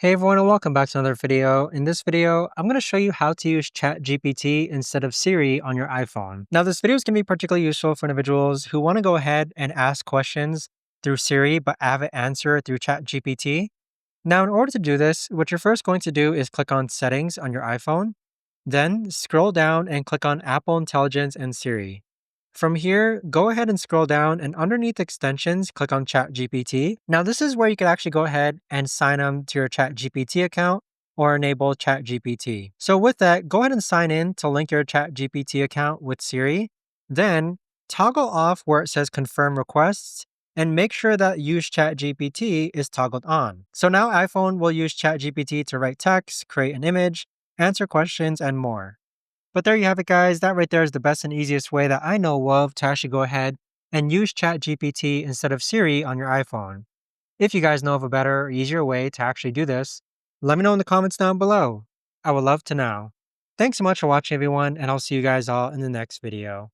Hey everyone, and welcome back to another video. In this video, I'm going to show you how to use ChatGPT instead of Siri on your iPhone. Now, this video is going to be particularly useful for individuals who want to go ahead and ask questions through Siri but have it answer through ChatGPT. Now, in order to do this, what you're first going to do is click on Settings on your iPhone, then scroll down and click on Apple Intelligence and Siri. From here, go ahead and scroll down and underneath extensions, click on ChatGPT. Now, this is where you can actually go ahead and sign them to your ChatGPT account or enable ChatGPT. So with that, go ahead and sign in to link your ChatGPT account with Siri. Then toggle off where it says confirm requests and make sure that use ChatGPT is toggled on. So now iPhone will use ChatGPT to write text, create an image, answer questions, and more. But there you have it, guys. That right there is the best and easiest way that I know of to actually go ahead and use ChatGPT instead of Siri on your iPhone. If you guys know of a better or easier way to actually do this, let me know in the comments down below. I would love to know. Thanks so much for watching, everyone, and I'll see you guys all in the next video.